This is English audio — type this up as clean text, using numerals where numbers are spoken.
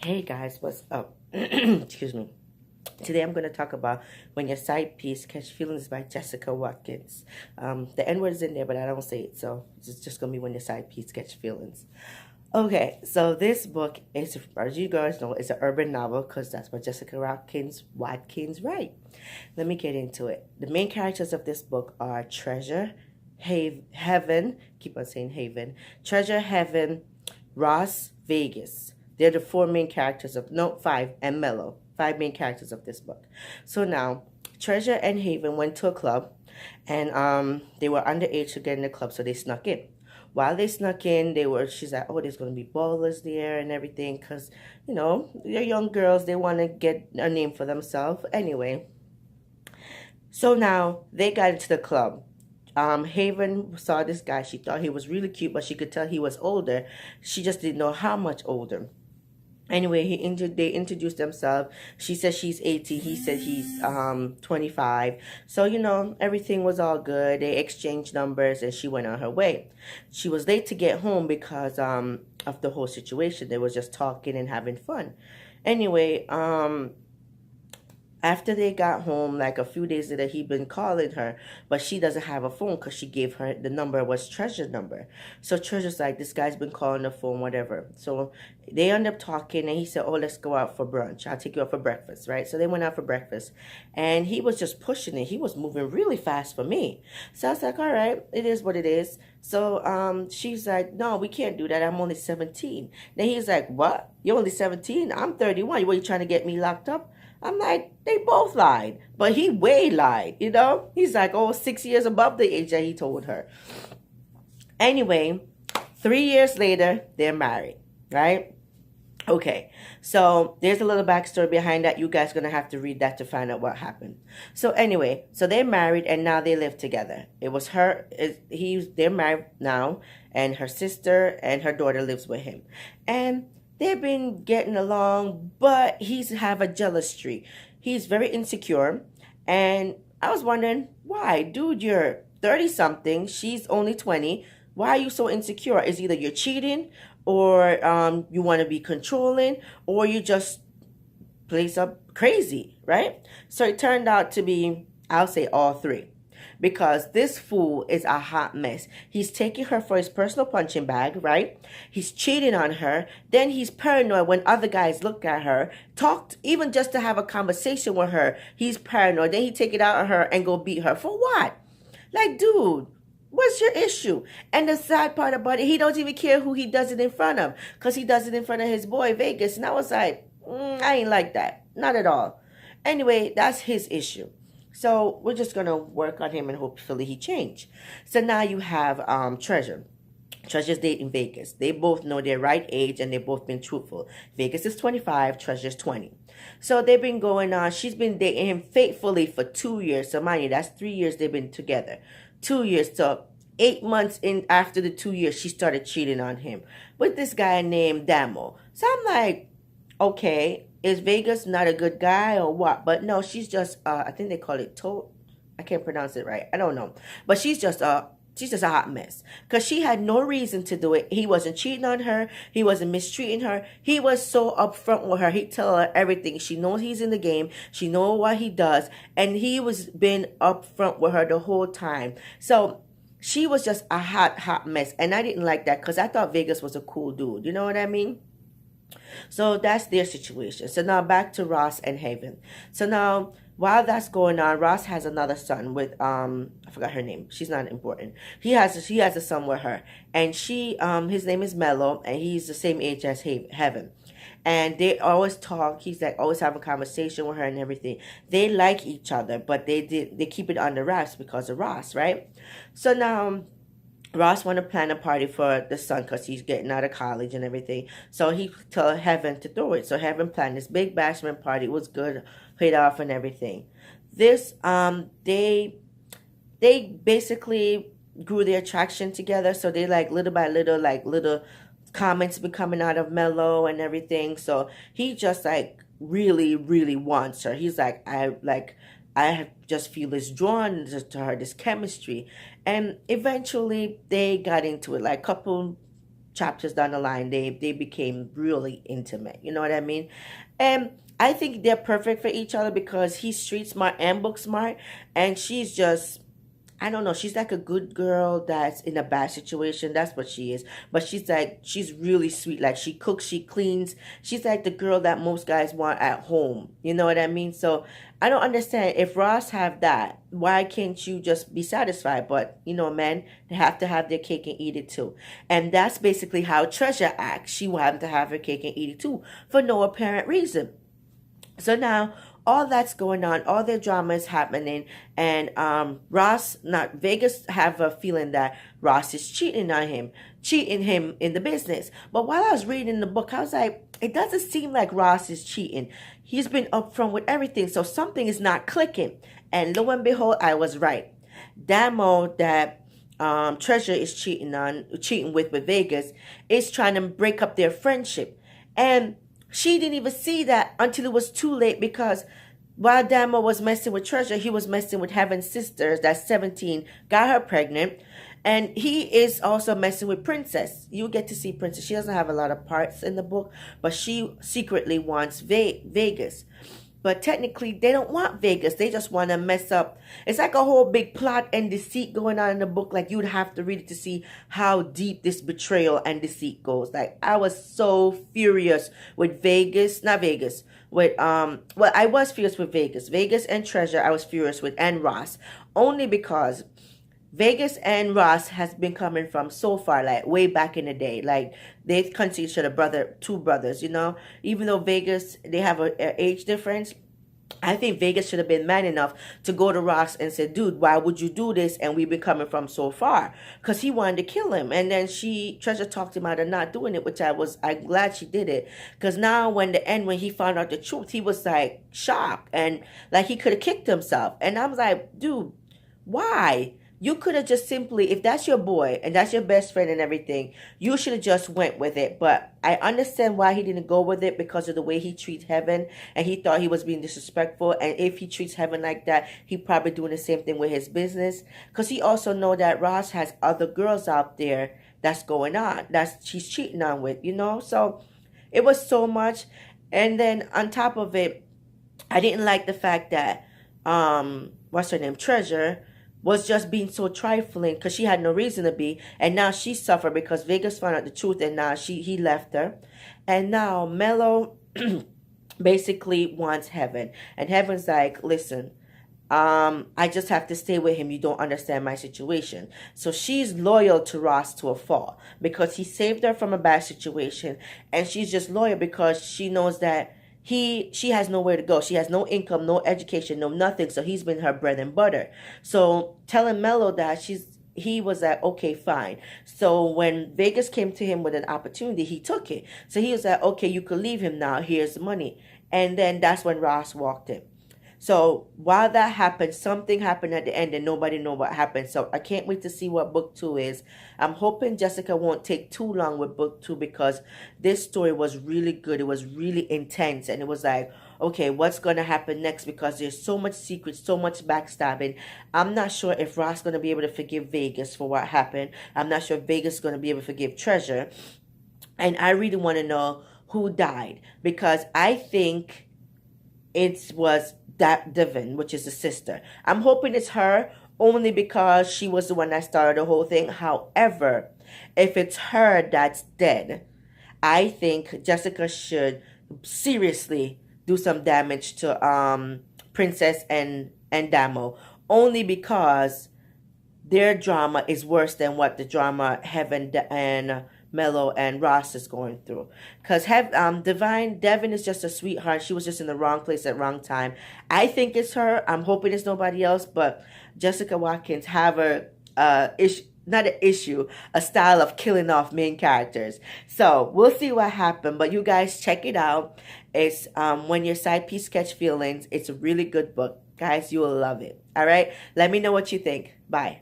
Hey guys, what's up? Excuse me. Today I'm going to talk about When Your Side Piece Catch Feelings by Jessica Watkins. The N word is in there, but I don't say it, so it's just going to be When Your Side Piece Catch Feelings. Okay, so this book is, as you guys know, it's an urban novel because that's what Jessica Watkins write. Let me get into it. The main characters of this book are Treasure, Heaven, keep on saying Haven, Treasure, Heaven, Ross, Vegas. They're the four main characters of, no, five, and Mellow. Five main characters of this book. So now, Treasure and Haven went to a club, and they were underage to get in the club, so they snuck in. While they snuck in, she's like, oh, there's going to be ballers there and everything, because, they're young girls, they want to get a name for themselves. Anyway, so now they got into the club. Haven saw this guy. She thought he was really cute, but she could tell he was older. She just didn't know how much older. Anyway, they introduced themselves. She said she's 18. He said he's 25. So, everything was all good. They exchanged numbers and she went on her way. She was late to get home because of the whole situation. They was just talking and having fun. Anyway, after they got home, like a few days later, he'd been calling her, but she doesn't have a phone because she gave her the number was Treasure's number. So Treasure's like, this guy's been calling the phone, whatever. So they end up talking, and he said, oh, let's go out for brunch. I'll take you out for breakfast, right? So they went out for breakfast, and he was just pushing it. He was moving really fast for me. So I was like, all right, it is what it is. So she's like, no, we can't do that. I'm only 17. Then he's like, what? You're only 17? I'm 31. What, you trying to get me locked up? I'm like, they both lied, but he way lied, He's like, oh, 6 years above the age that he told her. Anyway, 3 years later, they're married, right? Okay, so there's a little backstory behind that. You guys are going to have to read that to find out what happened. So anyway, so they're married and now they live together. It was they're married now, and her sister and her daughter lives with him. And they've been getting along, but he's have a jealous streak. He's very insecure, and I was wondering, why? Dude, you're 30-something. She's only 20. Why are you so insecure? Is either you're cheating, or you want to be controlling, or you just plays up crazy, right? So it turned out to be, I'll say all three. Because this fool is a hot mess. He's taking her for his personal punching bag, right? He's cheating on her. Then he's paranoid when other guys look at her. Talked, even just to have a conversation with her. He's paranoid. Then he take it out on her and go beat her. For what? Like, dude, what's your issue? And the sad part about it, he don't even care who he does it in front of. Because he does it in front of his boy, Vegas. And I was like, I ain't like that. Not at all. Anyway, that's his issue. So we're just going to work on him and hopefully he change. So now you have Treasure. Treasure's dating Vegas. They both know their right age and they've both been truthful. Vegas is 25, Treasure's 20. So they've been going on. She's been dating him faithfully for 2 years. So mind you, that's 3 years they've been together. 2 years. So 8 months in after the 2 years, she started cheating on him with this guy named Damo. So I'm like, okay, is Vegas not a good guy or what? But no, she's just I think they call it I can't pronounce it right. I don't know. But she's just a hot mess. Because she had no reason to do it. He wasn't cheating on her. He wasn't mistreating her. He was so upfront with her. He'd tell her everything. She knows he's in the game. She knows what he does. And he was been upfront with her the whole time. So she was just a hot mess. And I didn't like that because I thought Vegas was a cool dude. You know what I mean? So that's their situation. So now back to Ross and Haven. So now while that's going on, Ross has another son with I forgot her name. She's not important. He has a son with her, and his name is Mello, and he's the same age as Heaven. And they always talk. He's like always having a conversation with her and everything. They like each other, but they keep it under wraps because of Ross, right? So now Ross want to plan a party for the son because he's getting out of college and everything. So he told Heaven to throw it. So Heaven planned this big bashment party. It was good, paid off and everything. This, they basically grew their attraction together. So they like little by little, like little comments been coming out of Mello and everything. So he just like really, really wants her. He's like, I just feel this drawn to her, this chemistry. And eventually they got into it. Like couple chapters down the line, they became really intimate. You know what I mean? And I think they're perfect for each other because he's street smart and book smart, and she's just, I don't know. She's like a good girl that's in a bad situation. That's what she is. But she's like, she's really sweet. Like she cooks, she cleans. She's like the girl that most guys want at home. You know what I mean? So I don't understand. If Ross have that, why can't you just be satisfied? But you know, men, they have to have their cake and eat it too. And that's basically how Treasure acts. She wanted to have her cake and eat it too for no apparent reason. So now all that's going on, all the drama is happening, and Ross, not Vegas, have a feeling that Ross is cheating him in the business. But while I was reading the book, I was like, it doesn't seem like Ross is cheating. He's been upfront with everything, so something is not clicking. And lo and behold, I was right. Damo, that Treasure is cheating with Vegas, is trying to break up their friendship, and she didn't even see that until it was too late, because while Damo was messing with Treasure, he was messing with Heaven's sisters, that's 17, got her pregnant. And he is also messing with Princess. You get to see Princess. She doesn't have a lot of parts in the book, but she secretly wants Vegas. But technically, they don't want Vegas. They just want to mess up. It's like a whole big plot and deceit going on in the book. Like, you'd have to read it to see how deep this betrayal and deceit goes. Like, I was so furious with Vegas. Not Vegas. With, well, I was furious with Vegas. Vegas and Treasure, I was furious with. And Ross. Only because Vegas and Ross has been coming from so far, like way back in the day. Like, they consider each other two brothers, you know. Even though Vegas, they have a age difference, I think Vegas should have been man enough to go to Ross and say, dude, why would you do this? And we've been coming from so far. Because he wanted to kill him. And then Treasure talked him out of not doing it, which I'm glad she did it. Because now when he found out the truth, he was like shocked. And like he could have kicked himself. And I was like, dude, why? You could have just simply, if that's your boy and that's your best friend and everything, you should have just went with it. But I understand why he didn't go with it, because of the way he treats Heaven, and he thought he was being disrespectful. And if he treats Heaven like that, he probably doing the same thing with his business, because he also know that Ross has other girls out there that's going on, that's she's cheating on with, you know. So it was so much. And then on top of it, I didn't like the fact that what's her name, Treasure, was just being so trifling, because she had no reason to be, and now she suffered because Vegas found out the truth, and now he left her. And now Mello basically wants Heaven, and Heaven's like, listen, I just have to stay with him. You don't understand my situation. So she's loyal to Ross to a fault, because he saved her from a bad situation, and she's just loyal because she knows that she has nowhere to go. She has no income, no education, no nothing. So he's been her bread and butter. So telling Mello that he was like, okay, fine. So when Vegas came to him with an opportunity, he took it. So he was like, okay, you could leave him now. Here's the money. And then that's when Ross walked in. So while that happened, something happened at the end and nobody know what happened. So I can't wait to see what book 2 is. I'm hoping Jessica won't take too long with book 2, because this story was really good. It was really intense, and it was like, okay, what's going to happen next? Because there's so much secret, so much backstabbing. I'm not sure if Ross is going to be able to forgive Vegas for what happened. I'm not sure if Vegas is going to be able to forgive Treasure. And I really want to know who died, because I think it was that Devin, which is the sister. I'm hoping it's her, only because she was the one that started the whole thing. However, if it's her that's dead, I think Jessica should seriously do some damage to Princess and Damo, only because their drama is worse than what the drama Heaven and Mello and Ross is going through. Because Devin is just a sweetheart. She was just in the wrong place at wrong time. I think it's her. I'm hoping it's nobody else. But Jessica Watkins have a a style of killing off main characters. So we'll see what happens. But you guys check it out. It's When Your Side Piece Catch Feelings. It's a really good book. Guys, you will love it. All right? Let me know what you think. Bye.